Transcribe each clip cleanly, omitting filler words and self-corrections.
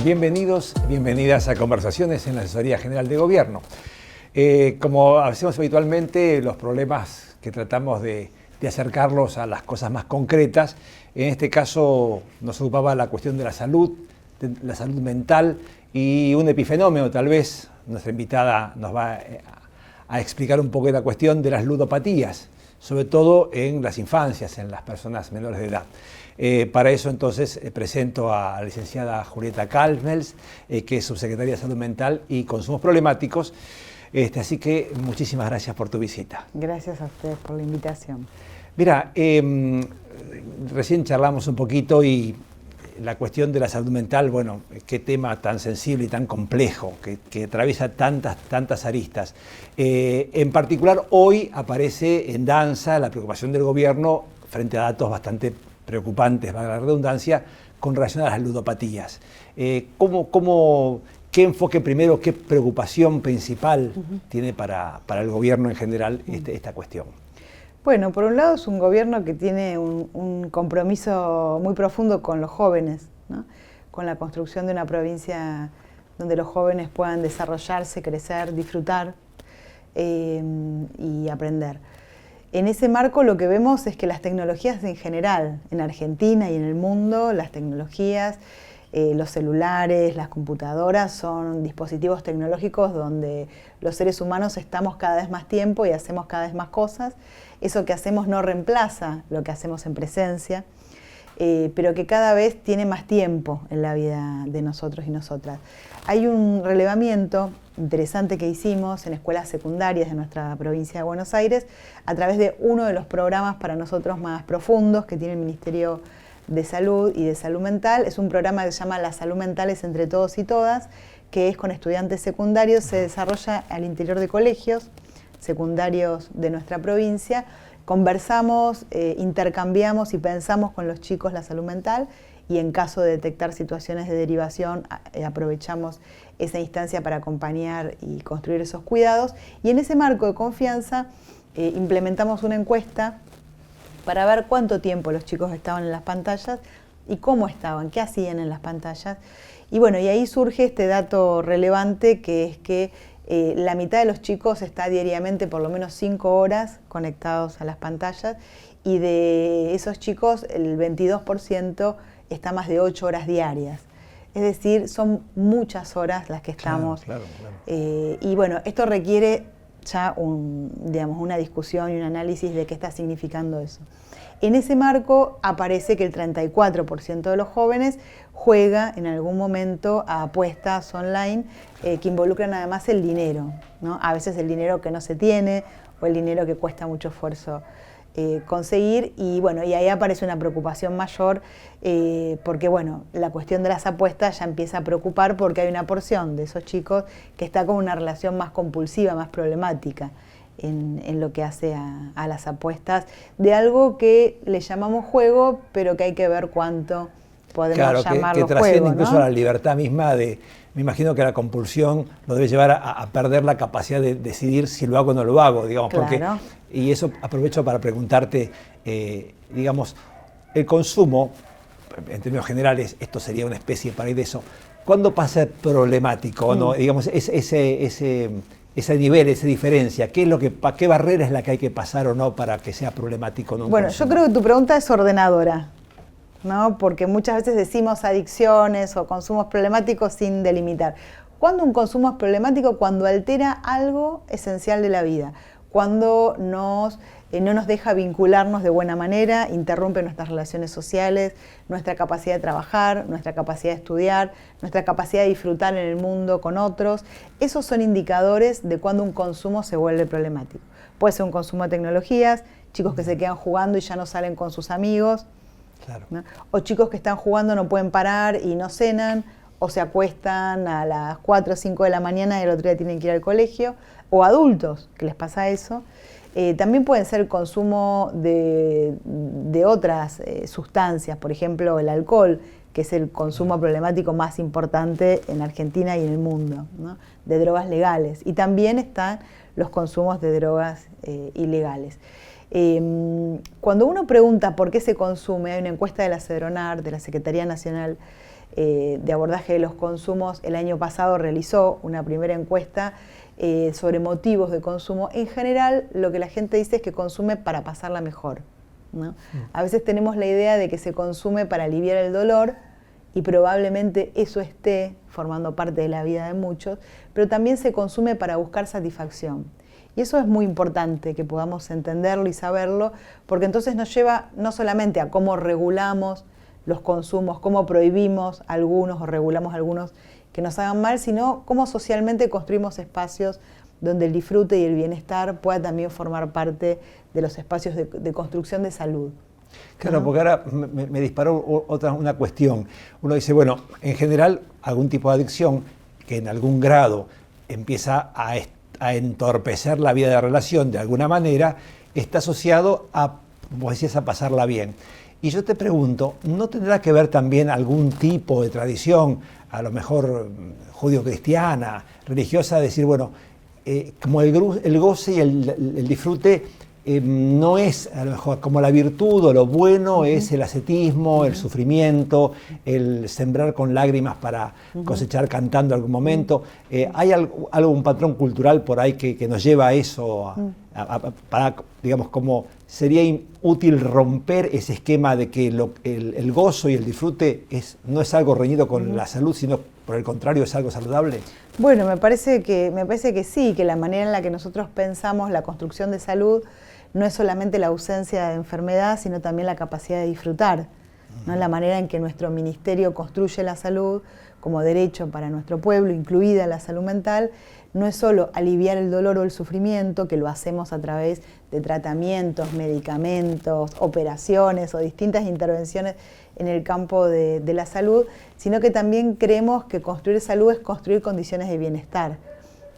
Bienvenidos, bienvenidas a Conversaciones en la Asesoría General de Gobierno. Como hacemos habitualmente, los problemas que tratamos de acercarlos a las cosas más concretas, en este caso nos ocupaba la cuestión de la salud mental y un epifenómeno. Tal vez nuestra invitada nos va a explicar un poco de la cuestión de las ludopatías, sobre todo en las infancias, en las personas menores de edad. Para eso entonces presento a la licenciada Julieta Kalmels, que es subsecretaria de Salud Mental y Consumos Problemáticos. Así que muchísimas gracias por tu visita. Gracias a ustedes por la invitación. Mira, recién charlamos un poquito y la cuestión de la salud mental, bueno, qué tema tan sensible y tan complejo, que atraviesa tantas aristas. En particular, hoy aparece en danza la preocupación del gobierno frente a datos bastante preocupantes, valga la redundancia, con relación a las ludopatías. ¿Qué enfoque primero, qué preocupación principal tiene para el gobierno en general esta cuestión? Bueno, por un lado es un gobierno que tiene un compromiso muy profundo con los jóvenes, ¿no? Con la construcción de una provincia donde los jóvenes puedan desarrollarse, crecer, disfrutar y aprender. En ese marco lo que vemos es que las tecnologías en general, en Argentina y en el mundo, las tecnologías, los celulares, las computadoras son dispositivos tecnológicos donde los seres humanos estamos cada vez más tiempo y hacemos cada vez más cosas. Eso que hacemos no reemplaza lo que hacemos en presencia, pero que cada vez tiene más tiempo en la vida de nosotros y nosotras. Hay un relevamiento interesante que hicimos en escuelas secundarias de nuestra provincia de Buenos Aires a través de uno de los programas para nosotros más profundos que tiene el Ministerio de Salud y de Salud Mental. Es un programa que se llama La Salud Mental es entre todos y todas, que es con estudiantes secundarios, se desarrolla al interior de colegios secundarios de nuestra provincia. Conversamos, intercambiamos y pensamos con los chicos la salud mental y en caso de detectar situaciones de derivación aprovechamos esa instancia para acompañar y construir esos cuidados. Y en ese marco de confianza implementamos una encuesta para ver cuánto tiempo los chicos estaban en las pantallas y cómo estaban, qué hacían en las pantallas. Y bueno, y ahí surge este dato relevante que es que la mitad de los chicos está diariamente por lo menos 5 horas conectados a las pantallas y de esos chicos el 22% está más de 8 horas diarias. Es decir, son muchas horas las que estamos. Claro. Y bueno, esto requiere ya una discusión y un análisis de qué está significando eso. En ese marco aparece que el 34% de los jóvenes juega en algún momento a apuestas online que involucran además el dinero, ¿no? A veces el dinero que no se tiene o el dinero que cuesta mucho esfuerzo conseguir y bueno, y ahí aparece una preocupación mayor porque bueno, la cuestión de las apuestas ya empieza a preocupar porque hay una porción de esos chicos que está con una relación más compulsiva, más problemática en lo que hace a las apuestas de algo que le llamamos juego, pero que hay que ver cuánto podemos llamarlo que trasciende juego, incluso ¿no? a la libertad misma me imagino que la compulsión lo debe llevar a perder la capacidad de decidir si lo hago o no lo hago, digamos, Claro. Y eso aprovecho para preguntarte, digamos, el consumo, en términos generales, esto sería una especie para ir de eso, ¿cuándo pasa a ser problemático? ¿No? Digamos, ese nivel, esa diferencia, ¿qué barrera es la que hay que pasar o no para que sea problemático? No Bueno, yo creo que tu pregunta es ordenadora, ¿no? Porque muchas veces decimos adicciones o consumos problemáticos sin delimitar. ¿Cuándo un consumo es problemático? Cuando altera algo esencial de la vida, cuando no nos deja vincularnos de buena manera, interrumpe nuestras relaciones sociales, nuestra capacidad de trabajar, nuestra capacidad de estudiar, nuestra capacidad de disfrutar en el mundo con otros. Esos son indicadores de cuando un consumo se vuelve problemático. Puede ser un consumo de tecnologías, chicos que se quedan jugando y ya no salen con sus amigos, claro, ¿no? O chicos que están jugando no pueden parar y no cenan, o se acuestan a las 4 o 5 de la mañana y el otro día tienen que ir al colegio, o adultos que les pasa eso. También pueden ser el consumo de otras sustancias, por ejemplo el alcohol, que es el consumo problemático más importante en Argentina y en el mundo, ¿no? De drogas legales. Y también están los consumos de drogas ilegales. Cuando uno pregunta por qué se consume, hay una encuesta de la CEDRONAR, de la Secretaría Nacional de Abordaje de los Consumos el año pasado realizó una primera encuesta sobre motivos de consumo. En general, lo que la gente dice es que consume para pasarla mejor, ¿no? A veces tenemos la idea de que se consume para aliviar el dolor, y probablemente eso esté formando parte de la vida de muchos, pero también se consume para buscar satisfacción. Y eso es muy importante que podamos entenderlo y saberlo, porque entonces nos lleva no solamente a cómo regulamos los consumos, cómo prohibimos algunos o regulamos algunos que nos hagan mal, sino cómo socialmente construimos espacios donde el disfrute y el bienestar pueda también formar parte de los espacios de construcción de salud. Claro, porque ahora me disparó una cuestión. Uno dice, bueno, en general, algún tipo de adicción que en algún grado empieza a entorpecer la vida de relación de alguna manera, está asociado a, como decías, a pasarla bien. Y yo te pregunto, ¿no tendrá que ver también algún tipo de tradición, a lo mejor judío-cristiana, religiosa, decir, bueno, como el goce y el disfrute no es a lo mejor como la virtud o lo bueno es el ascetismo, el sufrimiento, el sembrar con lágrimas para cosechar cantando en algún momento? ¿Hay un patrón cultural por ahí que nos lleva a eso, para, digamos, como sería útil romper ese esquema de que el gozo y el disfrute no es algo reñido con la salud, sino por el contrario es algo saludable? Bueno, me parece que sí, que la manera en la que nosotros pensamos la construcción de salud no es solamente la ausencia de enfermedad, sino también la capacidad de disfrutar, ¿no? La manera en que nuestro ministerio construye la salud como derecho para nuestro pueblo, incluida la salud mental, no es solo aliviar el dolor o el sufrimiento, que lo hacemos a través de tratamientos, medicamentos, operaciones o distintas intervenciones en el campo de la salud, sino que también creemos que construir salud es construir condiciones de bienestar,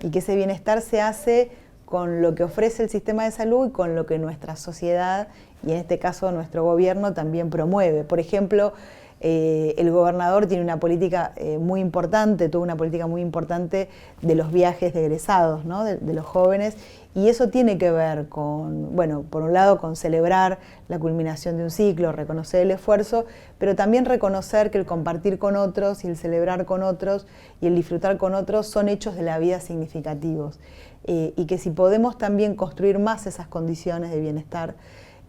y que ese bienestar se hace con lo que ofrece el sistema de salud y con lo que nuestra sociedad, y en este caso nuestro gobierno, también promueve. Por ejemplo, el gobernador tiene una política muy importante, tuvo una política muy importante de los viajes de egresados, ¿no? de los jóvenes, y eso tiene que ver con, bueno, por un lado con celebrar la culminación de un ciclo, reconocer el esfuerzo, pero también reconocer que el compartir con otros y el celebrar con otros y el disfrutar con otros son hechos de la vida significativos. Y que si podemos también construir más esas condiciones de bienestar,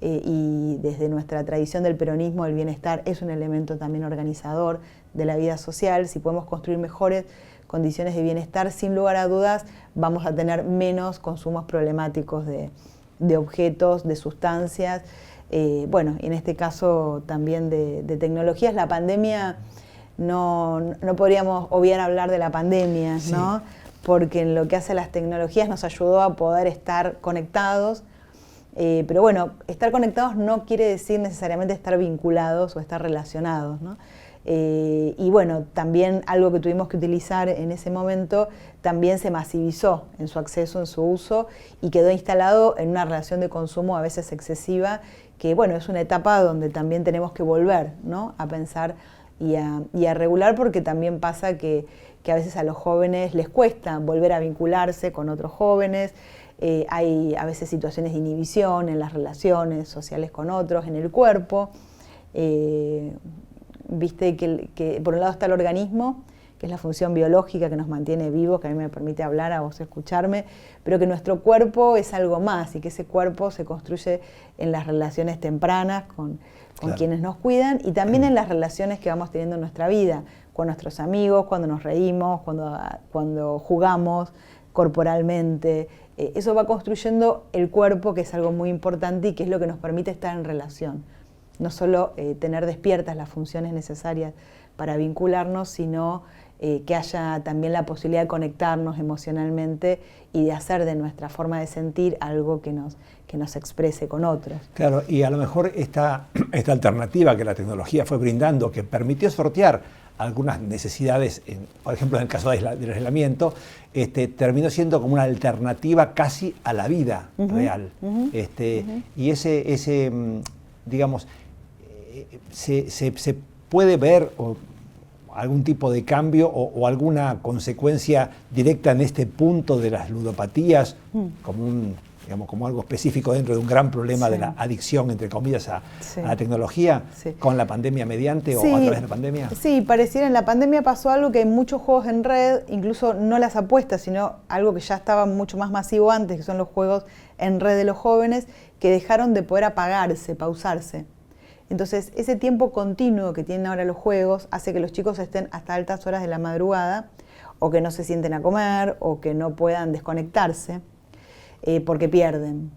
y desde nuestra tradición del peronismo el bienestar es un elemento también organizador de la vida social, si podemos construir mejores condiciones de bienestar, sin lugar a dudas vamos a tener menos consumos problemáticos de objetos, de sustancias, bueno, en este caso también de tecnologías. La pandemia, no podríamos obviar hablar de la pandemia, sí, ¿no? Porque en lo que hace a las tecnologías nos ayudó a poder estar conectados, pero bueno, estar conectados no quiere decir necesariamente estar vinculados o estar relacionados, ¿no? Y bueno, también algo que tuvimos que utilizar en ese momento también se masivizó en su acceso, en su uso, y quedó instalado en una relación de consumo a veces excesiva, que bueno, es una etapa donde también tenemos que volver, ¿no? A pensar y a regular, porque también pasa que a veces a los jóvenes les cuesta volver a vincularse con otros jóvenes. Hay a veces situaciones de inhibición en las relaciones sociales con otros, en el cuerpo. Viste que por un lado está el organismo, que es la función biológica que nos mantiene vivos, que a mí me permite hablar, a vos escucharme, pero que nuestro cuerpo es algo más, y que ese cuerpo se construye en las relaciones tempranas con claro, quienes nos cuidan, y también en las relaciones que vamos teniendo en nuestra vida, con nuestros amigos, cuando nos reímos, cuando jugamos corporalmente. Eso va construyendo el cuerpo, que es algo muy importante y que es lo que nos permite estar en relación. No solo tener despiertas las funciones necesarias para vincularnos, sino que haya también la posibilidad de conectarnos emocionalmente y de hacer de nuestra forma de sentir algo que nos exprese con otros. Claro, y a lo mejor esta alternativa que la tecnología fue brindando, que permitió sortear algunas necesidades, por ejemplo en el caso del aislamiento, terminó siendo como una alternativa casi a la vida real. Y ese digamos, se puede ver algún tipo de cambio o alguna consecuencia directa en este punto de las ludopatías como digamos, como algo específico dentro de un gran problema de la adicción, entre comillas, a la tecnología, con la pandemia mediante o a través de la pandemia? Sí, pareciera, en la pandemia pasó algo que hay muchos juegos en red, incluso no las apuestas, sino algo que ya estaba mucho más masivo antes, que son los juegos en red de los jóvenes, que dejaron de poder apagarse, pausarse. Entonces, ese tiempo continuo que tienen ahora los juegos hace que los chicos estén hasta altas horas de la madrugada, o que no se sienten a comer, o que no puedan desconectarse, porque pierden,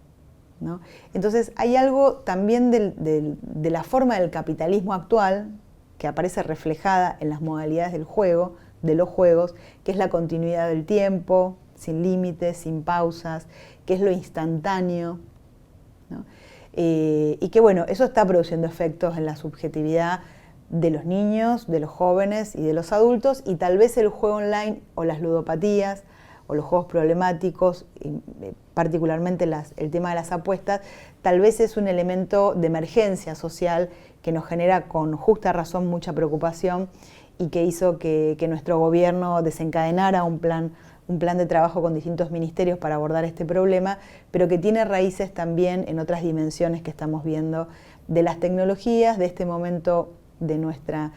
¿no? Entonces, hay algo también de la forma del capitalismo actual, que aparece reflejada en las modalidades del juego, de los juegos, que es la continuidad del tiempo, sin límites, sin pausas, que es lo instantáneo, ¿no? Y que bueno, eso está produciendo efectos en la subjetividad de los niños, de los jóvenes y de los adultos, y tal vez el juego online o las ludopatías o los juegos problemáticos, particularmente el tema de las apuestas, tal vez es un elemento de emergencia social que nos genera con justa razón mucha preocupación y que hizo que nuestro gobierno desencadenara un plan de trabajo con distintos ministerios para abordar este problema, pero que tiene raíces también en otras dimensiones que estamos viendo de las tecnologías, de este momento de nuestra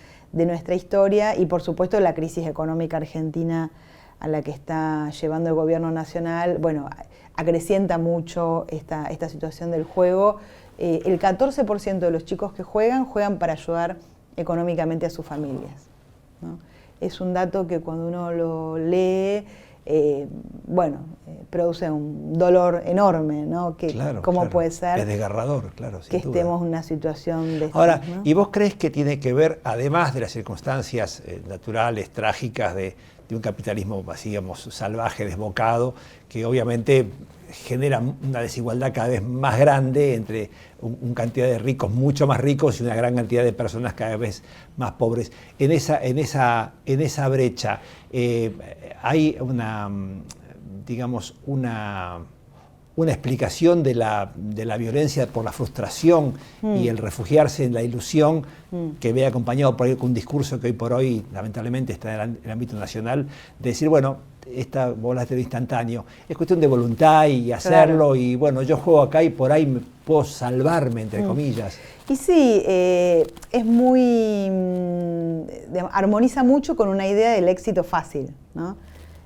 historia y por supuesto la crisis económica argentina a la que está llevando el gobierno nacional. Bueno, acrecienta mucho esta situación del juego. El 14% de los chicos que juegan para ayudar económicamente a sus familias, ¿no? Es un dato que cuando uno lo lee, produce un dolor enorme, ¿no? ¿Cómo puede ser? Es desgarrador, claro. Que estemos en una situación de Ahora, estas, ¿no? ¿y vos crees que tiene que ver, además de las circunstancias naturales, trágicas de un capitalismo, digamos, salvaje, desbocado, que obviamente genera una desigualdad cada vez más grande entre una cantidad de ricos mucho más ricos y una gran cantidad de personas cada vez más pobres? En esa brecha hay una explicación de la violencia por la frustración y el refugiarse en la ilusión que ve acompañado por un discurso que hoy por hoy lamentablemente está en el ámbito nacional, de decir, bueno, vos hablaste de instantáneo, es cuestión de voluntad y hacerlo, claro. Y bueno, yo juego acá y por ahí puedo salvarme, entre comillas. Y sí, es muy, armoniza mucho con una idea del éxito fácil, ¿no?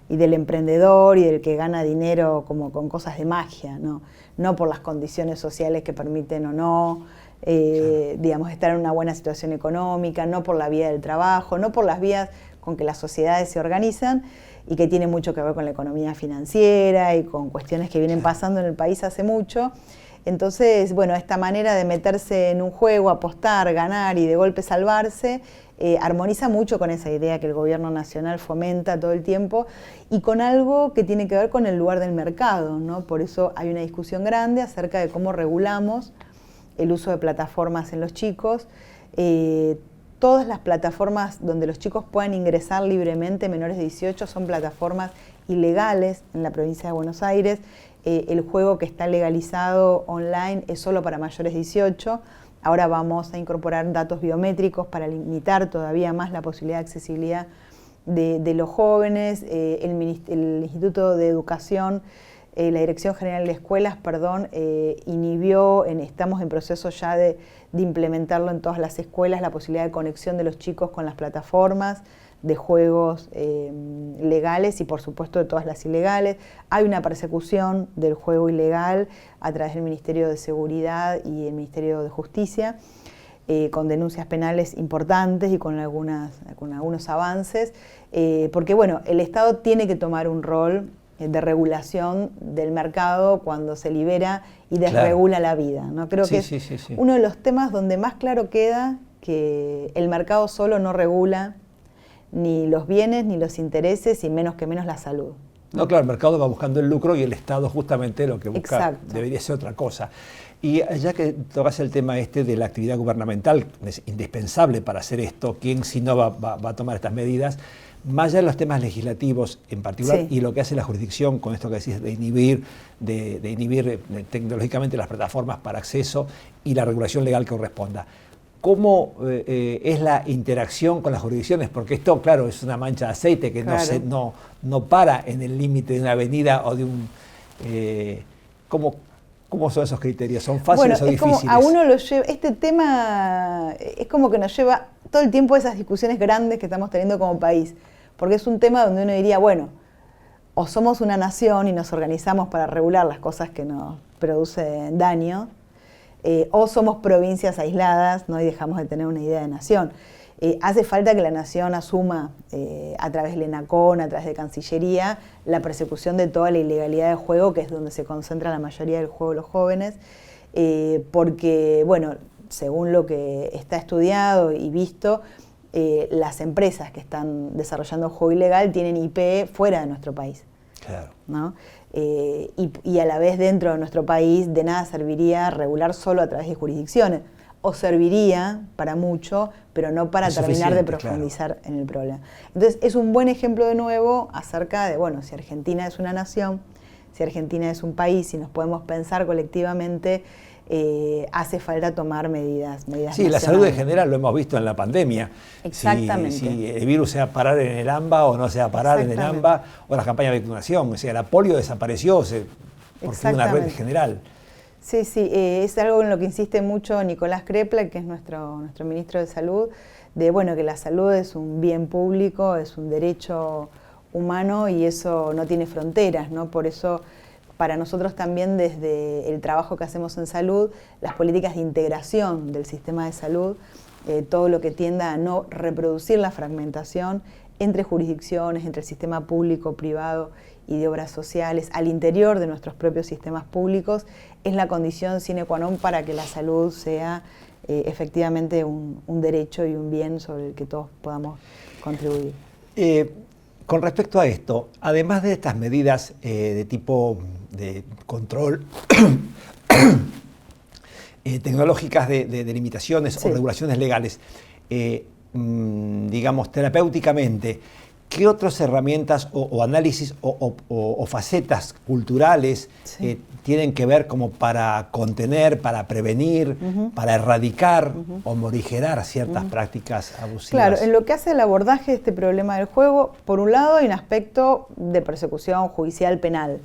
Y del emprendedor y del que gana dinero como con cosas de magia, ¿no? No por las condiciones sociales que permiten o no, digamos, estar en una buena situación económica, no por la vía del trabajo, no por las vías con que las sociedades se organizan y que tiene mucho que ver con la economía financiera y con cuestiones que vienen pasando en el país hace mucho. Entonces, bueno, esta manera de meterse en un juego, apostar, ganar y de golpe salvarse, armoniza mucho con esa idea que el gobierno nacional fomenta todo el tiempo y con algo que tiene que ver con el lugar del mercado, ¿no? Por eso hay una discusión grande acerca de cómo regulamos el uso de plataformas en los chicos. Todas las plataformas donde los chicos puedan ingresar libremente, menores de 18, son plataformas ilegales en la provincia de Buenos Aires. El juego que está legalizado online es solo para mayores de 18. Ahora vamos a incorporar datos biométricos para limitar todavía más la posibilidad de accesibilidad de los jóvenes. El Instituto de Educación, la Dirección General de Escuelas, inhibió, estamos en proceso ya de implementarlo en todas las escuelas, la posibilidad de conexión de los chicos con las plataformas de juegos legales y por supuesto de todas las ilegales. Hay una persecución del juego ilegal a través del Ministerio de Seguridad y el Ministerio de Justicia, con denuncias penales importantes y con algunos avances, porque bueno, el Estado tiene que tomar un rol de regulación del mercado cuando se libera y desregula la vida, ¿no? Creo que es uno de los temas donde más claro queda que el mercado solo no regula ni los bienes, ni los intereses, y menos la salud. No, claro, el mercado va buscando el lucro y el Estado justamente lo que busca debería ser otra cosa. Y ya que tocas el tema de la actividad gubernamental, es indispensable para hacer esto, ¿quién si no va a tomar estas medidas? Más allá de los temas legislativos en particular y lo que hace la jurisdicción con esto que decís de inhibir tecnológicamente las plataformas para acceso y la regulación legal que corresponda. ¿Cómo es la interacción con las jurisdicciones? Porque esto, claro, es una mancha de aceite que no para en el límite de una avenida o de ¿Cómo son esos criterios? ¿Son fáciles o difíciles? Como a uno lo lleva, este tema es como que nos lleva todo el tiempo a esas discusiones grandes que estamos teniendo como país, porque es un tema donde uno diría, bueno, o somos una nación y nos organizamos para regular las cosas que nos producen daño, o somos provincias aisladas, ¿no? Y dejamos de tener una idea de nación. Hace falta que la nación asuma a través del ENACON, a través de Cancillería, la persecución de toda la ilegalidad de juego, que es donde se concentra la mayoría del juego de los jóvenes, porque, bueno, según lo que está estudiado y visto, las empresas que están desarrollando juego ilegal tienen IP fuera de nuestro país. Claro. ¿No? Y a la vez dentro de nuestro país de nada serviría regular solo a través de jurisdicciones. O serviría para mucho, pero no para terminar de profundizar en el problema. Entonces, es un buen ejemplo de nuevo acerca de, bueno, si Argentina es una nación, si Argentina es un país, si nos podemos pensar colectivamente, hace falta tomar medidas Sí, la salud en general lo hemos visto en la pandemia. Exactamente. Si el virus se va a parar en el AMBA o no se va a parar en el AMBA, o las campañas de vacunación. O sea, la polio desapareció porque fue una red general. Sí, es algo en lo que insiste mucho Nicolás Crepla, que es nuestro ministro de Salud, de bueno, que la salud es un bien público, es un derecho humano y eso no tiene fronteras, ¿no? Por eso, para nosotros también desde el trabajo que hacemos en salud, las políticas de integración del sistema de salud, todo lo que tienda a no reproducir la fragmentación entre jurisdicciones, entre el sistema público, privado y de obras sociales, al interior de nuestros propios sistemas públicos, es la condición sine qua non para que la salud sea efectivamente un derecho y un bien sobre el que todos podamos contribuir. Con respecto a esto, además de estas medidas de tipo de control tecnológicas de limitaciones o regulaciones legales, digamos, terapéuticamente, ¿qué otras herramientas o análisis o facetas culturales tienen que ver como para contener, para prevenir, para erradicar o morigerar ciertas prácticas abusivas? Claro, en lo que hace el abordaje de este problema del juego, por un lado hay un aspecto de persecución judicial penal.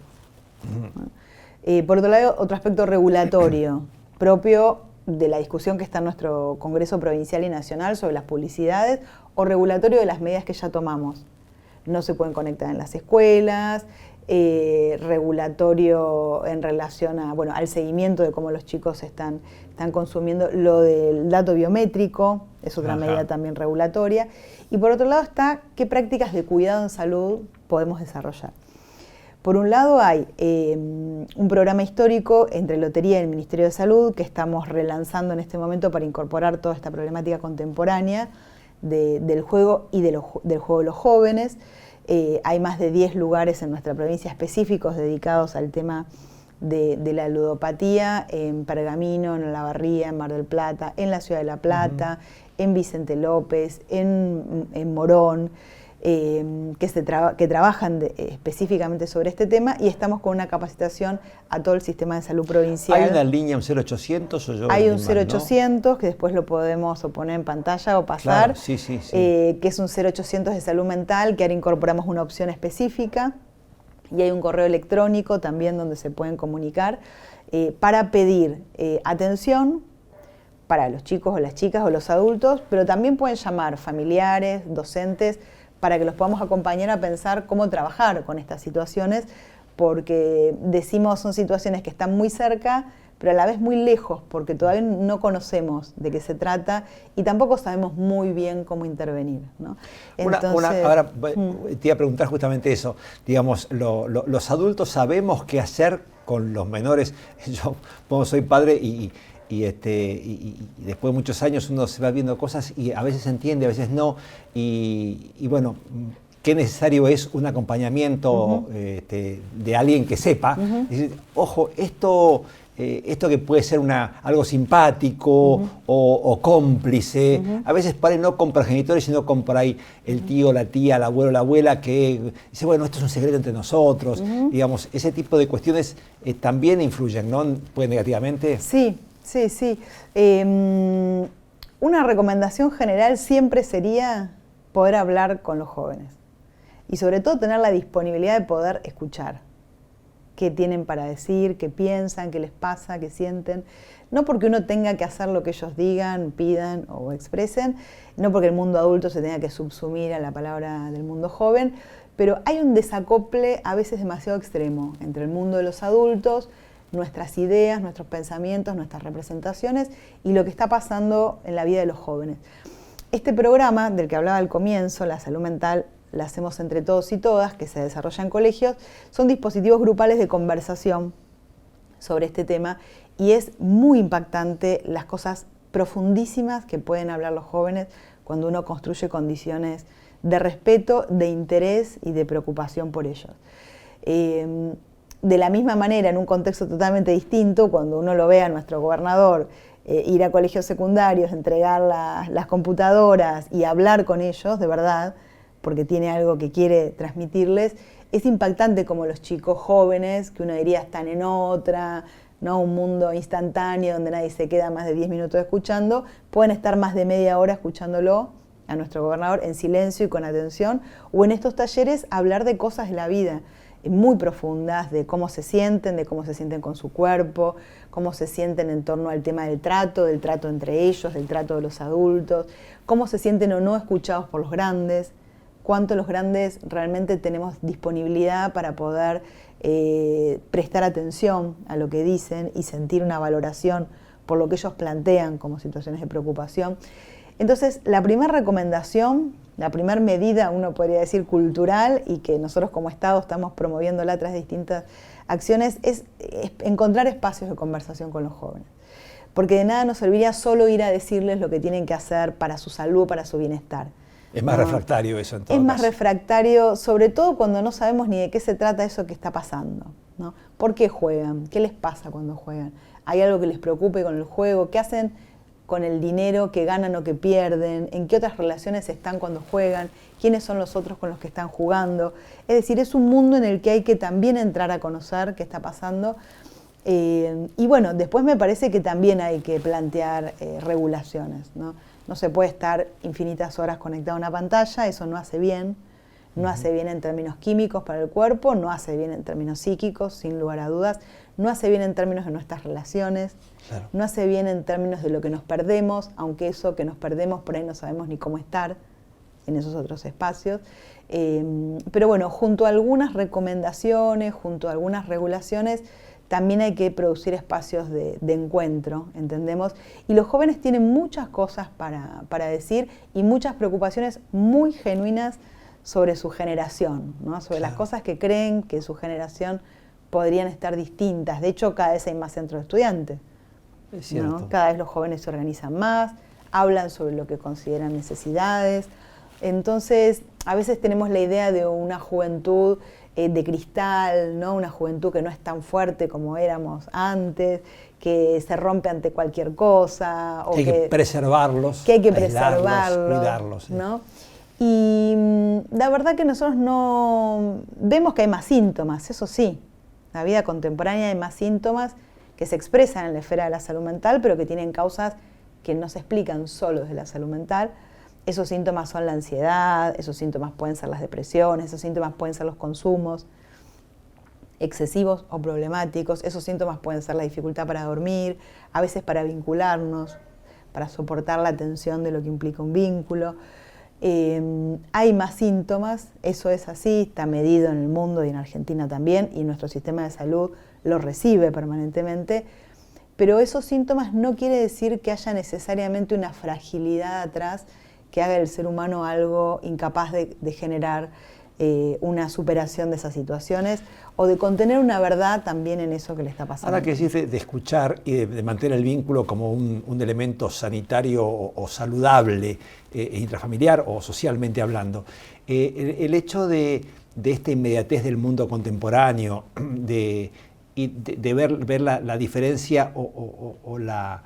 Por otro lado, otro aspecto regulatorio, propio de la discusión que está en nuestro Congreso Provincial y Nacional sobre las publicidades, o regulatorio de las medidas que ya tomamos. No se pueden conectar en las escuelas, regulatorio en relación a, bueno, al seguimiento de cómo los chicos están consumiendo, lo del dato biométrico, es otra medida también regulatoria. Y por otro lado está qué prácticas de cuidado en salud podemos desarrollar. Por un lado hay un programa histórico entre Lotería y el Ministerio de Salud que estamos relanzando en este momento para incorporar toda esta problemática contemporánea del juego y del juego de los jóvenes. Hay más de 10 lugares en nuestra provincia específicos dedicados al tema de la ludopatía, en Pergamino, en Olavarría, en Mar del Plata, en la Ciudad de La Plata, en Vicente López, en Morón, que trabajan específicamente sobre este tema, y estamos con una capacitación a todo el sistema de salud provincial. ¿Hay una línea, un 0800? Hay un 0800, ¿no? Que después lo podemos poner en pantalla o pasar, claro, sí. Que es un 0800 de salud mental, que ahora incorporamos una opción específica, y hay un correo electrónico también donde se pueden comunicar para pedir atención para los chicos o las chicas o los adultos, pero también pueden llamar familiares, docentes, para que los podamos acompañar a pensar cómo trabajar con estas situaciones, porque decimos son situaciones que están muy cerca, pero a la vez muy lejos, porque todavía no conocemos de qué se trata y tampoco sabemos muy bien cómo intervenir, ¿no? Entonces, ahora te iba a preguntar justamente eso. Digamos, los adultos sabemos qué hacer con los menores. Yo, como soy padre y después de muchos años uno se va viendo cosas y a veces entiende, a veces no, y bueno, qué necesario es un acompañamiento de alguien que sepa, decir, ojo, esto que puede ser algo simpático o cómplice, a veces por ahí no con progenitores, sino con por ahí el tío, la tía, el abuelo, la abuela, que dice, bueno, esto es un secreto entre nosotros, digamos, ese tipo de cuestiones también influyen, ¿no? ¿Pueden negativamente? Sí. Una recomendación general siempre sería poder hablar con los jóvenes y sobre todo tener la disponibilidad de poder escuchar. qué tienen para decir, qué piensan, qué les pasa, qué sienten. No porque uno tenga que hacer lo que ellos digan, pidan o expresen, no porque el mundo adulto se tenga que subsumir a la palabra del mundo joven, pero hay un desacople a veces demasiado extremo entre el mundo de los adultos, nuestras ideas, nuestros pensamientos, nuestras representaciones y lo que está pasando en la vida de los jóvenes. Este programa del que hablaba al comienzo, la salud mental, la hacemos entre todos y todas, que se desarrolla en colegios, son dispositivos grupales de conversación sobre este tema y es muy impactante las cosas profundísimas que pueden hablar los jóvenes cuando uno construye condiciones de respeto, de interés y de preocupación por ellos. De la misma manera, en un contexto totalmente distinto, cuando uno lo ve a nuestro gobernador ir a colegios secundarios, entregar las computadoras y hablar con ellos, de verdad, porque tiene algo que quiere transmitirles, es impactante como los chicos jóvenes, que uno diría están en otra, ¿no? Un mundo instantáneo donde nadie se queda más de 10 minutos escuchando, pueden estar más de media hora escuchándolo a nuestro gobernador en silencio y con atención, o en estos talleres hablar de cosas de la vida muy profundas, de cómo se sienten con su cuerpo, cómo se sienten en torno al tema del trato entre ellos, del trato de los adultos, cómo se sienten o no escuchados por los grandes, cuánto los grandes realmente tenemos disponibilidad para poder prestar atención a lo que dicen y sentir una valoración por lo que ellos plantean como situaciones de preocupación. Entonces, la primera recomendación, la primera medida, uno podría decir cultural, y que nosotros como Estado estamos promoviéndola a través de distintas acciones, es encontrar espacios de conversación con los jóvenes. Porque de nada nos serviría solo ir a decirles lo que tienen que hacer para su salud, para su bienestar. Es más refractario eso en todo caso. Es más refractario, sobre todo cuando no sabemos ni de qué se trata eso que está pasando, ¿no? ¿Por qué juegan? ¿Qué les pasa cuando juegan? ¿Hay algo que les preocupe con el juego? ¿Qué hacen con el dinero que ganan o que pierden? ¿En qué otras relaciones están cuando juegan? ¿Quiénes son los otros con los que están jugando? Es decir, es un mundo en el que hay que también entrar a conocer qué está pasando. Y bueno, después me parece que también hay que plantear regulaciones, ¿no? No se puede estar infinitas horas conectado a una pantalla, eso no hace bien. No hace bien en términos químicos para el cuerpo, no hace bien en términos psíquicos, sin lugar a dudas, no hace bien en términos de nuestras relaciones, claro. No hace bien en términos de lo que nos perdemos, aunque eso que nos perdemos por ahí no sabemos ni cómo estar en esos otros espacios. Pero bueno, junto a algunas recomendaciones, junto a algunas regulaciones, también hay que producir espacios de encuentro, ¿entendemos? Y los jóvenes tienen muchas cosas para decir y muchas preocupaciones muy genuinas sobre su generación, ¿no? Sobre las cosas que creen que su generación podrían estar distintas. De hecho, cada vez hay más centros de estudiantes. Es cierto. ¿No? Cada vez los jóvenes se organizan más, hablan sobre lo que consideran necesidades. Entonces, a veces tenemos la idea de una juventud de cristal, ¿no? Una juventud que no es tan fuerte como éramos antes, que se rompe ante cualquier cosa. O que hay que preservarlos. Que hay que preservarlos, cuidarlos. ¿no? Y la verdad que nosotros no vemos que hay más síntomas, eso sí. La vida contemporánea hay más síntomas que se expresan en la esfera de la salud mental, pero que tienen causas que no se explican solo desde la salud mental. Esos síntomas son la ansiedad, esos síntomas pueden ser las depresiones, esos síntomas pueden ser los consumos excesivos o problemáticos, esos síntomas pueden ser la dificultad para dormir, a veces para vincularnos, para soportar la tensión de lo que implica un vínculo. Hay más síntomas, eso es así, está medido en el mundo y en Argentina también, y nuestro sistema de salud lo recibe permanentemente, pero esos síntomas no quiere decir que haya necesariamente una fragilidad atrás que haga del ser humano algo incapaz de generar una superación de esas situaciones o de contener una verdad también en eso que le está pasando. Ahora que decís de escuchar y de mantener el vínculo como un elemento sanitario o saludable, intrafamiliar o socialmente hablando, el hecho de esta inmediatez del mundo contemporáneo, de ver la diferencia o la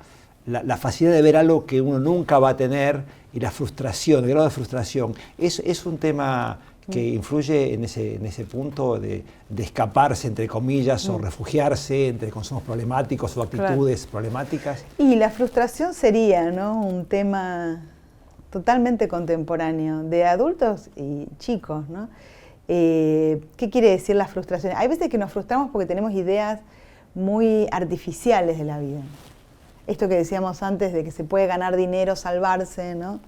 facilidad de ver algo que uno nunca va a tener y la frustración, el grado de frustración, es un tema que influye en ese punto de escaparse, entre comillas, o refugiarse entre consumos problemáticos o actitudes problemáticas. Y la frustración sería, ¿no?, un tema totalmente contemporáneo, de adultos y chicos, ¿no? ¿Qué quiere decir la frustración? Hay veces que nos frustramos porque tenemos ideas muy artificiales de la vida. Esto que decíamos antes de que se puede ganar dinero, salvarse, ¿no?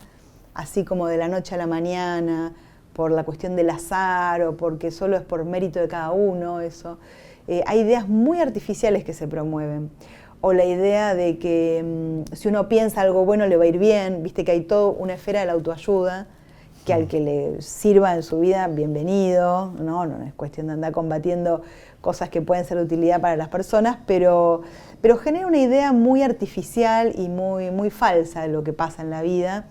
Así como de la noche a la mañana, por la cuestión del azar o porque solo es por mérito de cada uno, eso. Hay ideas muy artificiales que se promueven. O la idea de que si uno piensa algo bueno le va a ir bien, viste que hay toda una esfera de la autoayuda, que al que le sirva en su vida, bienvenido, no es cuestión de andar combatiendo cosas que pueden ser de utilidad para las personas, pero genera una idea muy artificial y muy falsa de lo que pasa en la vida,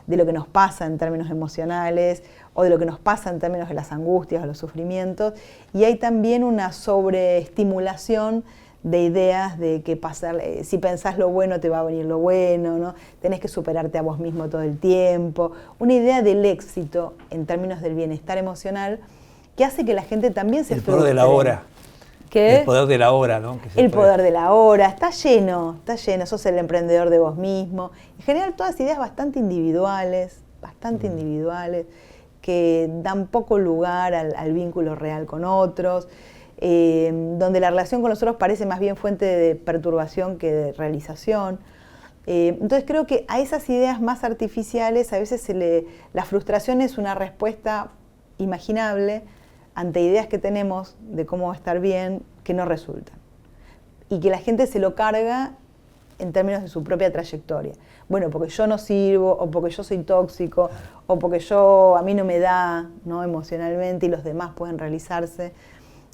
de lo que nos pasa en términos emocionales o de lo que nos pasa en términos de las angustias o los sufrimientos. Y hay también una sobreestimulación de ideas de que si pensás lo bueno te va a venir lo bueno, ¿no? Tenés que superarte a vos mismo todo el tiempo. Una idea del éxito en términos del bienestar emocional que hace que la gente también se frustre. El poder de la hora. ¿Qué? El poder de la hora, ¿no? El poder de la hora, está lleno, sos el emprendedor de vos mismo. En general todas ideas bastante individuales, que dan poco lugar al vínculo real con otros, donde la relación con los otros parece más bien fuente de perturbación que de realización. Entonces creo que a esas ideas más artificiales a veces la frustración es una respuesta imaginable ante ideas que tenemos de cómo estar bien que no resultan. Y que la gente se lo carga en términos de su propia trayectoria. Bueno, porque yo no sirvo, o porque yo soy tóxico, o porque a mí no me da, ¿no? Emocionalmente y los demás pueden realizarse.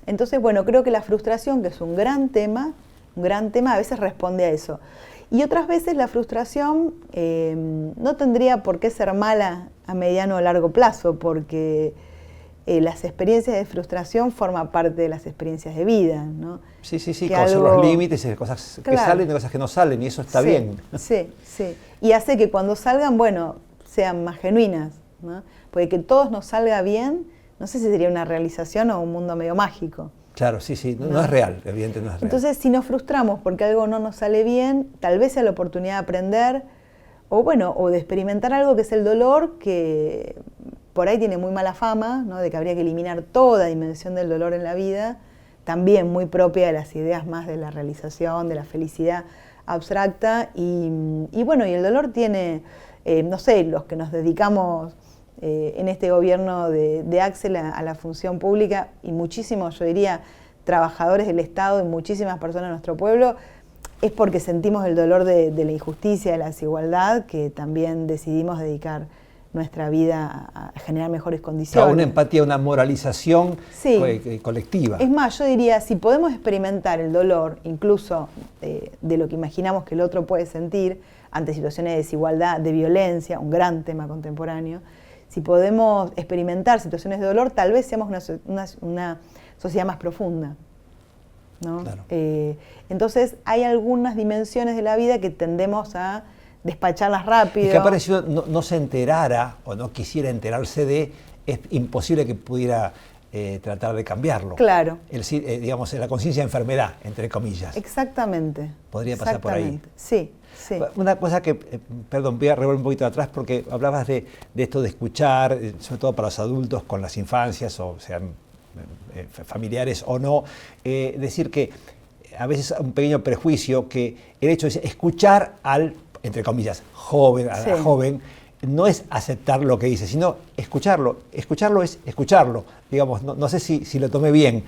Entonces, bueno, creo que la frustración, que es un gran tema, a veces responde a eso. Y otras veces la frustración no tendría por qué ser mala a mediano o largo plazo, porque las experiencias de frustración forman parte de las experiencias de vida, ¿no? Sí, conocer los límites, de cosas que salen, de cosas que no salen, y eso está bien. Sí. Y hace que cuando salgan, bueno, sean más genuinas, ¿no? Porque que todos nos salga bien, no sé si sería una realización o un mundo medio mágico. Claro, no es real, evidentemente no es real. Entonces, si nos frustramos porque algo no nos sale bien, tal vez sea la oportunidad de aprender, o de experimentar algo que es el dolor, que por ahí tiene muy mala fama, ¿no? De que habría que eliminar toda dimensión del dolor en la vida, también muy propia de las ideas más de la realización, de la felicidad abstracta, y el dolor tiene, los que nos dedicamos en este gobierno de Axel a la función pública, y muchísimos, yo diría, trabajadores del Estado y muchísimas personas de nuestro pueblo, es porque sentimos el dolor de la injusticia, de la desigualdad, que también decidimos dedicar nuestra vida a generar mejores condiciones. Una empatía, una moralización colectiva. Es más, yo diría, si podemos experimentar el dolor, incluso de lo que imaginamos que el otro puede sentir ante situaciones de desigualdad, de violencia, un gran tema contemporáneo, si podemos experimentar situaciones de dolor, tal vez seamos una sociedad más profunda, ¿no? Claro. Entonces, hay algunas dimensiones de la vida que tendemos a despacharlas rápido. Y que apareció no se enterara o no quisiera enterarse de, es imposible que pudiera tratar de cambiarlo. Claro. Digamos, la conciencia de enfermedad, entre comillas. Exactamente. Podría pasar por ahí. Sí. Una cosa que, perdón, voy a revolver un poquito atrás porque hablabas de esto de escuchar, sobre todo para los adultos con las infancias, o sean familiares o no, decir que a veces un pequeño prejuicio que el hecho de escuchar al, entre comillas, joven, a la joven, no es aceptar lo que dice, sino escucharlo. Escucharlo es escucharlo. Digamos, no sé si lo tomé bien,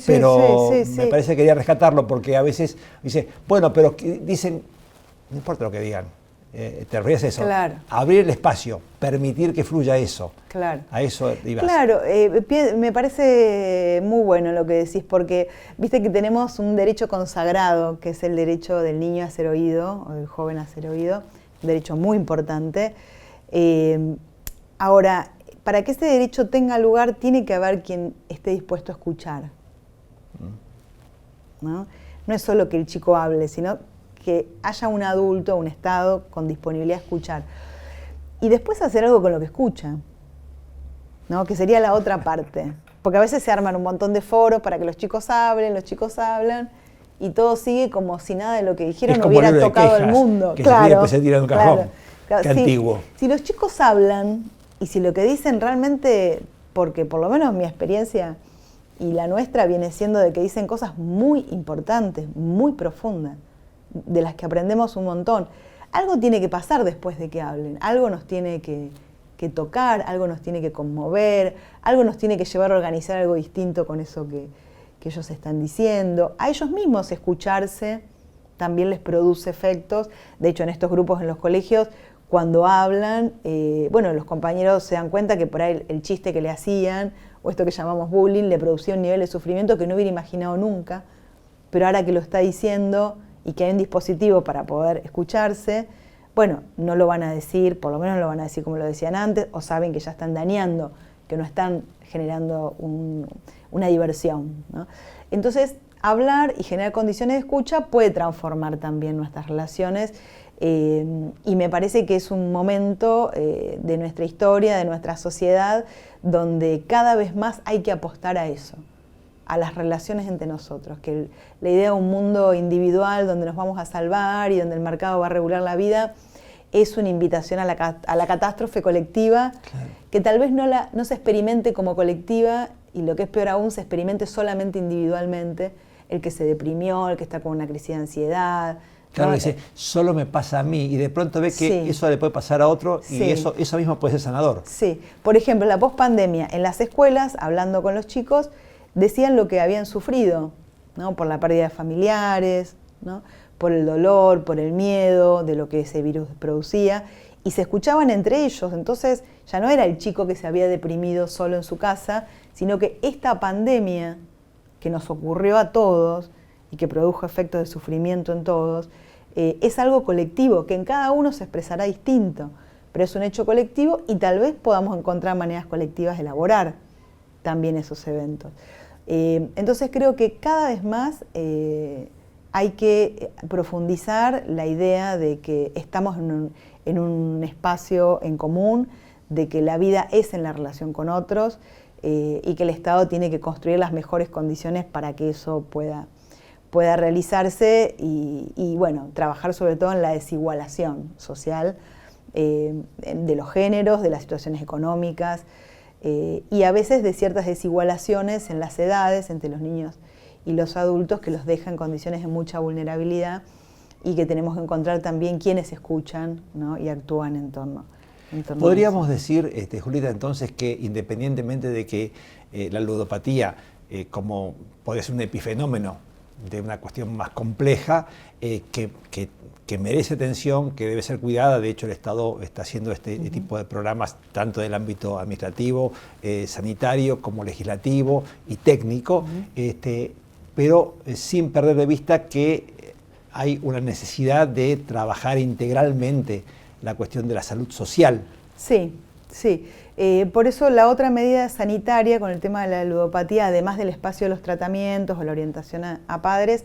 pero me parece que quería rescatarlo porque a veces dice, bueno, pero dicen, no importa lo que digan, te ríes eso. Claro. Abrir el espacio, permitir que fluya eso. Claro. A eso ibas. Claro, me parece muy bueno lo que decís, porque viste que tenemos un derecho consagrado, que es el derecho del niño a ser oído, o del joven a ser oído, un derecho muy importante. Ahora, para que ese derecho tenga lugar, tiene que haber quien esté dispuesto a escuchar, ¿no? No es solo que el chico hable, sino que haya un adulto, un Estado con disponibilidad a escuchar. Y después hacer algo con lo que escucha, ¿no? Que sería la otra parte. Porque a veces se arman un montón de foros para que los chicos hablan, y todo sigue como si nada de lo que dijeron hubiera tocado el mundo. Que después se tira en un cajón. Claro. Qué antiguo. Si los chicos hablan, y si lo que dicen realmente porque por lo menos mi experiencia y la nuestra viene siendo de que dicen cosas muy importantes, muy profundas, de las que aprendemos un montón. Algo tiene que pasar después de que hablen, algo nos tiene que tocar, algo nos tiene que conmover, algo nos tiene que llevar a organizar algo distinto con eso que ellos están diciendo. A ellos mismos escucharse también les produce efectos. De hecho, en estos grupos en los colegios, cuando hablan, los compañeros se dan cuenta que por ahí el chiste que le hacían, o esto que llamamos bullying, le producía un nivel de sufrimiento que no hubiera imaginado nunca, pero ahora que lo está diciendo y que hay un dispositivo para poder escucharse, bueno, no lo van a decir, por lo menos no lo van a decir como lo decían antes, o saben que ya están dañando, que no están generando una diversión, ¿no? Entonces, hablar y generar condiciones de escucha puede transformar también nuestras relaciones, y me parece que es un momento de nuestra historia, de nuestra sociedad, donde cada vez más hay que apostar a eso, a las relaciones entre nosotros, que la idea de un mundo individual donde nos vamos a salvar y donde el mercado va a regular la vida es una invitación a la catástrofe colectiva, claro, que tal vez no se experimente como colectiva, y lo que es peor aún, se experimente solamente individualmente, el que se deprimió, el que está con una crisis de ansiedad. Claro, dice, solo me pasa a mí, y de pronto ve que sí, eso le puede pasar a otro, sí, y eso mismo puede ser sanador. Sí, por ejemplo, la pospandemia, en las escuelas, hablando con los chicos, decían lo que habían sufrido, ¿no? Por la pérdida de familiares, ¿no? Por el dolor, por el miedo de lo que ese virus producía, y se escuchaban entre ellos. Entonces ya no era el chico que se había deprimido solo en su casa, sino que esta pandemia que nos ocurrió a todos y que produjo efectos de sufrimiento en todos, es algo colectivo, que en cada uno se expresará distinto, pero es un hecho colectivo, y tal vez podamos encontrar maneras colectivas de elaborar también esos eventos. Entonces creo que cada vez más hay que profundizar la idea de que estamos en un espacio en común, de que la vida es en la relación con otros, y que el Estado tiene que construir las mejores condiciones para que eso pueda realizarse, y bueno, trabajar sobre todo en la desigualación social de los géneros, de las situaciones económicas, y a veces de ciertas desigualaciones en las edades entre los niños y los adultos, que los dejan en condiciones de mucha vulnerabilidad, y que tenemos que encontrar también quienes escuchan, ¿no? Y actúan en torno Podríamos decir, Julieta, entonces, que independientemente de que la ludopatía, como puede ser un epifenómeno de una cuestión más compleja, que merece atención, que debe ser cuidada. De hecho, el Estado está haciendo este tipo de programas tanto del ámbito administrativo, sanitario, como legislativo y técnico, pero sin perder de vista que hay una necesidad de trabajar integralmente la cuestión de la salud social. Sí, sí. Por eso la otra medida sanitaria con el tema de la ludopatía, además del espacio de los tratamientos o la orientación a padres,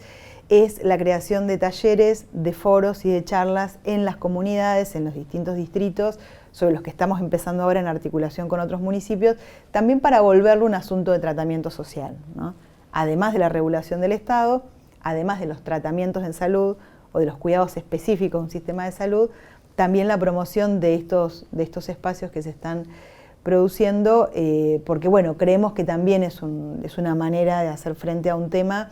es la creación de talleres, de foros y de charlas en las comunidades, en los distintos distritos, sobre los que estamos empezando ahora en articulación con otros municipios, también para volverlo un asunto de tratamiento social, ¿no? Además de la regulación del Estado, además de los tratamientos en salud o de los cuidados específicos de un sistema de salud, también la promoción de estos espacios que se están produciendo, porque bueno, creemos que también es una manera de hacer frente a un tema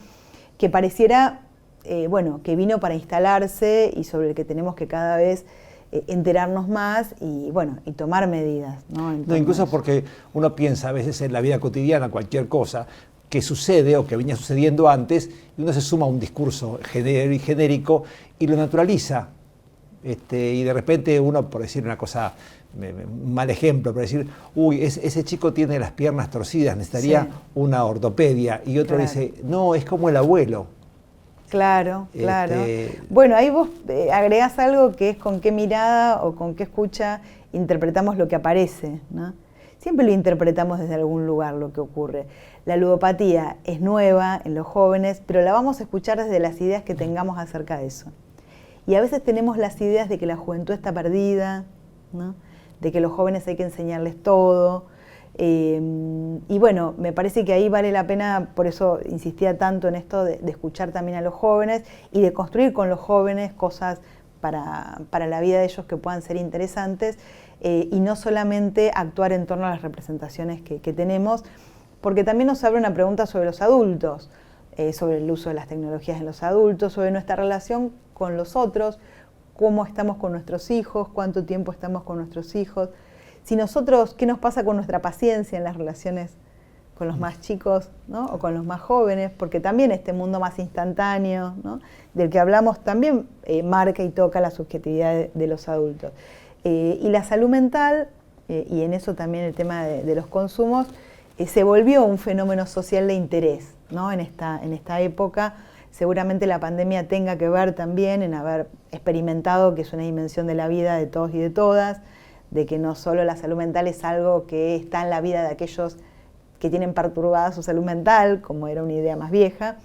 que pareciera, que vino para instalarse y sobre el que tenemos que cada vez enterarnos más y tomar medidas, ¿no? No, incluso porque uno piensa a veces en la vida cotidiana, cualquier cosa que sucede o que venía sucediendo antes, y uno se suma a un discurso genérico y lo naturaliza. Y de repente uno, por decir una cosa, un mal ejemplo, por decir, uy, ese chico tiene las piernas torcidas, necesitaría una ortopedia, y otro dice, no, es como el abuelo. Claro, claro. Bueno, ahí vos agregás algo que es con qué mirada o con qué escucha interpretamos lo que aparece, ¿no? Siempre lo interpretamos desde algún lugar lo que ocurre. La ludopatía es nueva en los jóvenes, pero la vamos a escuchar desde las ideas que tengamos acerca de eso. Y a veces tenemos las ideas de que la juventud está perdida, ¿no? De que los jóvenes hay que enseñarles todo. Y bueno, me parece que ahí vale la pena, por eso insistía tanto en esto de escuchar también a los jóvenes y de construir con los jóvenes cosas para la vida de ellos que puedan ser interesantes, y no solamente actuar en torno a las representaciones que tenemos, porque también nos abre una pregunta sobre los adultos, sobre el uso de las tecnologías en los adultos, sobre nuestra relación con los otros, cómo estamos con nuestros hijos, cuánto tiempo estamos con nuestros hijos, si nosotros, qué nos pasa con nuestra paciencia en las relaciones con los más chicos, ¿no? O con los más jóvenes, porque también este mundo más instantáneo, ¿no? Del que hablamos también marca y toca la subjetividad de los adultos. Y la salud mental, y en eso también el tema de los consumos, se volvió un fenómeno social de interés, ¿no? En esta época. Seguramente la pandemia tenga que ver también en haber experimentado que es una dimensión de la vida de todos y de todas, de que no solo la salud mental es algo que está en la vida de aquellos que tienen perturbada su salud mental, como era una idea más vieja.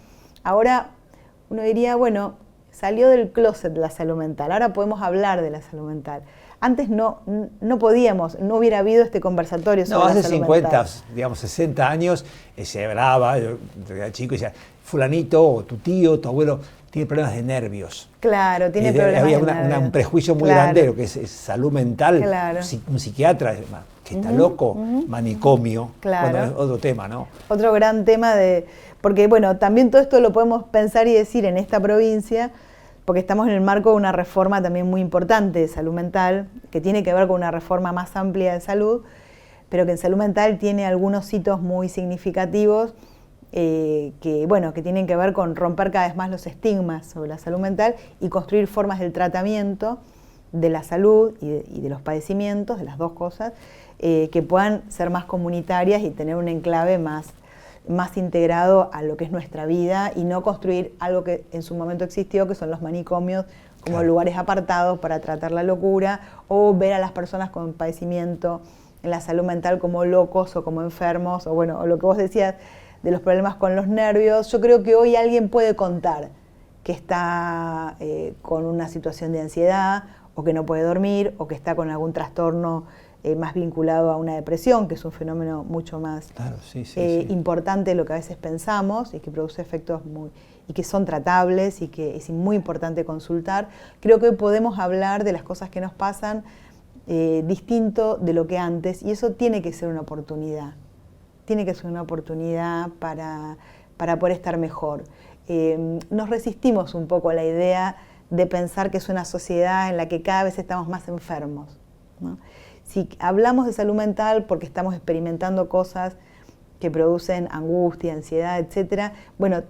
Ahora uno diría, bueno, salió del closet la salud mental, ahora podemos hablar de la salud mental. Antes no podíamos, no hubiera habido este conversatorio sobre la salud mental. No, hace 50, digamos 60 años, se hablaba, yo era chico y decía, fulanito, o tu tío, tu abuelo, tiene problemas de nervios. Claro, tiene problemas había de nervios. Un prejuicio muy grande de lo que es salud mental. Claro. Un psiquiatra que está loco, manicomio, claro. Bueno, es otro tema, ¿no? Otro gran tema porque bueno, también todo esto lo podemos pensar y decir en esta provincia, porque estamos en el marco de una reforma también muy importante de salud mental, que tiene que ver con una reforma más amplia de salud, pero que en salud mental tiene algunos hitos muy significativos que tienen que ver con romper cada vez más los estigmas sobre la salud mental y construir formas del tratamiento de la salud y de los padecimientos, de las dos cosas, que puedan ser más comunitarias y tener un enclave más integrado a lo que es nuestra vida y no construir algo que en su momento existió, que son los manicomios, como claro, lugares apartados para tratar la locura o ver a las personas con padecimiento en la salud mental como locos o como enfermos, o lo que vos decías de los problemas con los nervios. Yo creo que hoy alguien puede contar que está con una situación de ansiedad o que no puede dormir o que está con algún trastorno más vinculado a una depresión, que es un fenómeno mucho más importante de lo que a veces pensamos y que produce efectos y que son tratables y que es muy importante consultar. Creo que hoy podemos hablar de las cosas que nos pasan distinto de lo que antes, y eso tiene que ser una oportunidad. Tiene que ser una oportunidad para poder estar mejor. Nos resistimos un poco a la idea de pensar que es una sociedad en la que cada vez estamos más enfermos, ¿no? Si hablamos de salud mental porque estamos experimentando cosas que producen angustia, ansiedad, etcétera,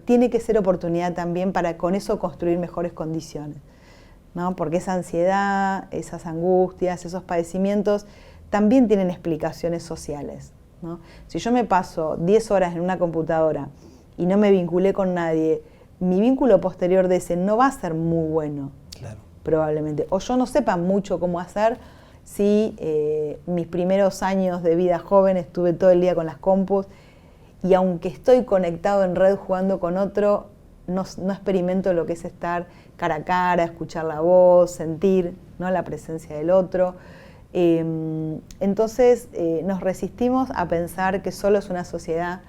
tiene que ser oportunidad también para con eso construir mejores condiciones, ¿no? Porque esa ansiedad, esas angustias, esos padecimientos también tienen explicaciones sociales, ¿no? Si yo me paso 10 horas en una computadora y no me vinculé con nadie, mi vínculo posterior de ese no va a ser muy bueno, claro, probablemente. O yo no sepa mucho cómo hacer si mis primeros años de vida joven estuve todo el día con las compus y aunque estoy conectado en red jugando con otro, no experimento lo que es estar cara a cara, escuchar la voz, sentir, ¿no?, la presencia del otro. Entonces nos resistimos a pensar que solo es una sociedad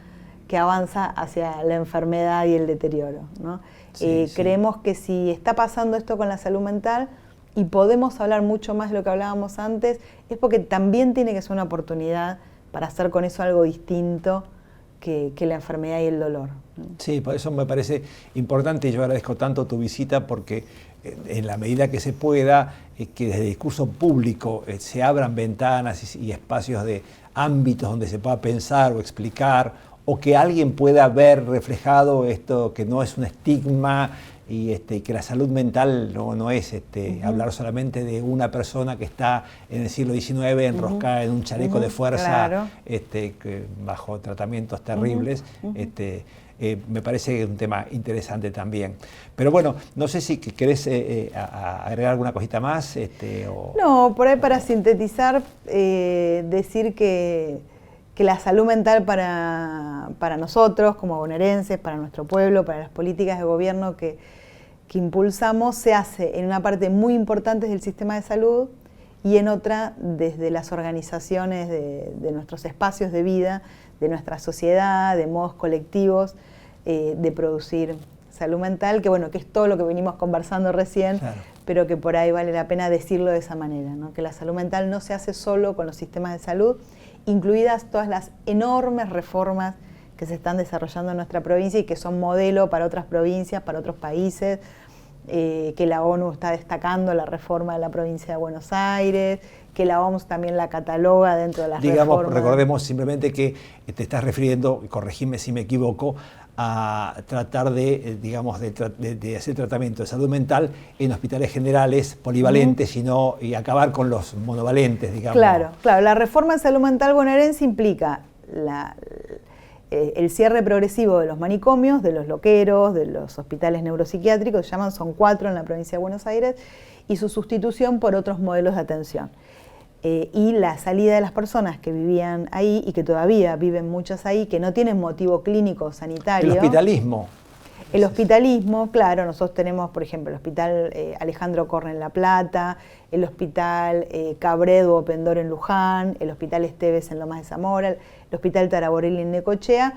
que avanza hacia la enfermedad y el deterioro, ¿no? Creemos que si está pasando esto con la salud mental y podemos hablar mucho más de lo que hablábamos antes, es porque también tiene que ser una oportunidad para hacer con eso algo distinto que la enfermedad y el dolor, ¿no? Sí, por eso me parece importante y yo agradezco tanto tu visita porque en la medida que se pueda, que desde el discurso público se abran ventanas y espacios de ámbitos donde se pueda pensar o explicar, o que alguien pueda ver reflejado esto que no es un estigma y que la salud mental no es hablar solamente de una persona que está en el siglo XIX enroscada en un chaleco de fuerza, claro, bajo tratamientos terribles. Me parece un tema interesante también. Pero bueno, no sé si querés agregar alguna cosita más. No, por ahí para sintetizar, decir que la salud mental para nosotros como bonaerenses, para nuestro pueblo, para las políticas de gobierno que impulsamos, se hace en una parte muy importante del sistema de salud y en otra desde las organizaciones de nuestros espacios de vida, de nuestra sociedad, de modos colectivos de producir salud mental, que es todo lo que venimos conversando recién, claro, pero que por ahí vale la pena decirlo de esa manera, ¿no? Que la salud mental no se hace solo con los sistemas de salud, incluidas todas las enormes reformas que se están desarrollando en nuestra provincia y que son modelo para otras provincias, para otros países, que la ONU está destacando la reforma de la provincia de Buenos Aires, que la OMS también la cataloga dentro de las reformas. Recordemos simplemente que te estás refiriendo, corregime si me equivoco, a tratar de, digamos, de hacer tratamiento de salud mental en hospitales generales, polivalentes, y acabar con los monovalentes, digamos. Claro, la reforma de salud mental bonaerense implica el cierre progresivo de los manicomios, de los loqueros, de los hospitales neuropsiquiátricos, se llaman, son 4 en la provincia de Buenos Aires, y su sustitución por otros modelos de atención. Y la salida de las personas que vivían ahí y que todavía viven muchas ahí, que no tienen motivo clínico o sanitario. El hospitalismo. El hospitalismo, claro, nosotros tenemos, por ejemplo, el Hospital Alejandro Korn en La Plata, el Hospital Cabredo Opendor en Luján, el Hospital Esteves en Lomas de Zamora, el Hospital Taraborelli en Necochea,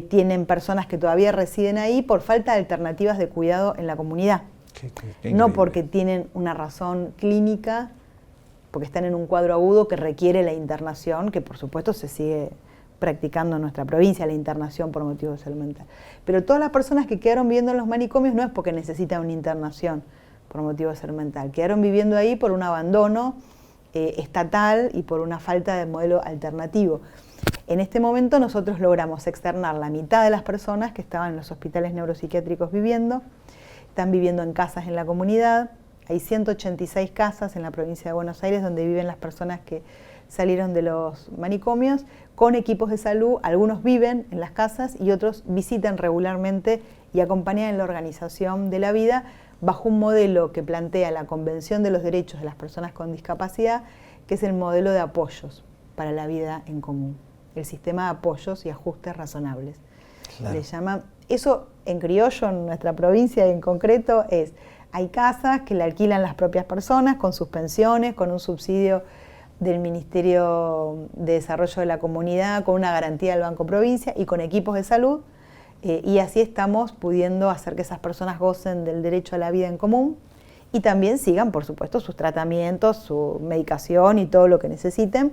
tienen personas que todavía residen ahí por falta de alternativas de cuidado en la comunidad. Qué no porque tienen una razón clínica, porque están en un cuadro agudo que requiere la internación, que por supuesto se sigue practicando en nuestra provincia, la internación por motivos de salud mental. Pero todas las personas que quedaron viviendo en los manicomios no es porque necesitan una internación por motivos de salud mental, quedaron viviendo ahí por un abandono estatal y por una falta de modelo alternativo. En este momento nosotros logramos externar la mitad de las personas que estaban en los hospitales neuropsiquiátricos viviendo, están viviendo en casas en la comunidad. Hay 186 casas en la provincia de Buenos Aires donde viven las personas que salieron de los manicomios con equipos de salud. Algunos viven en las casas y otros visitan regularmente y acompañan en la organización de la vida bajo un modelo que plantea la Convención de los Derechos de las Personas con Discapacidad, que es el modelo de apoyos para la vida en común, el sistema de apoyos y ajustes razonables. Claro. Le llaman, eso en criollo en nuestra provincia en concreto es: hay casas que le alquilan las propias personas con sus pensiones, con un subsidio del Ministerio de Desarrollo de la Comunidad, con una garantía del Banco Provincia y con equipos de salud, y así estamos pudiendo hacer que esas personas gocen del derecho a la vida en común y también sigan, por supuesto, sus tratamientos, su medicación y todo lo que necesiten,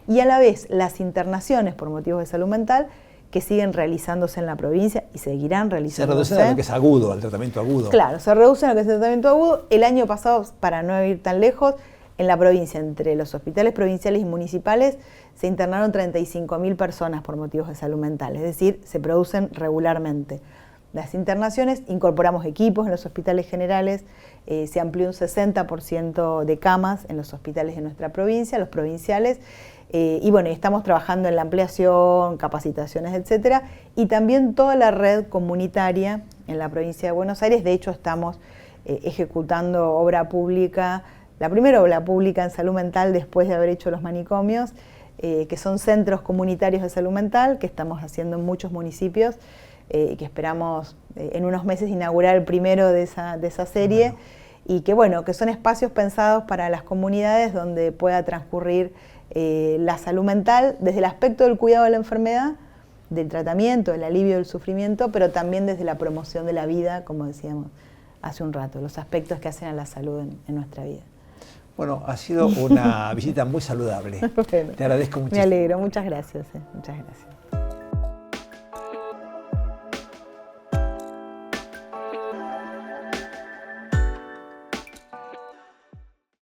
y a la vez las internaciones por motivos de salud mental que siguen realizándose en la provincia y seguirán realizándose. Se reducen a lo que es agudo, al tratamiento agudo. Claro, se reducen a lo que es el tratamiento agudo. El año pasado, para no ir tan lejos, en la provincia, entre los hospitales provinciales y municipales, se internaron 35.000 personas por motivos de salud mental, es decir, se producen regularmente. Las internaciones, incorporamos equipos en los hospitales generales, se amplió un 60% de camas en los hospitales de nuestra provincia, los provinciales, y bueno, estamos trabajando en la ampliación, capacitaciones, etcétera, y también toda la red comunitaria en la provincia de Buenos Aires. De hecho, estamos ejecutando obra pública, la primera obra pública en salud mental después de haber hecho los manicomios, que son centros comunitarios de salud mental, que estamos haciendo en muchos municipios, que esperamos en unos meses inaugurar el primero de esa serie, bueno. Y que bueno, que son espacios pensados para las comunidades donde pueda transcurrir la salud mental desde el aspecto del cuidado de la enfermedad, del tratamiento, del alivio del sufrimiento, pero también desde la promoción de la vida, como decíamos hace un rato, los aspectos que hacen a la salud en nuestra vida. Bueno, ha sido una visita muy saludable. Bueno, te agradezco muchísimo. Me alegro, muchas gracias. Muchas gracias.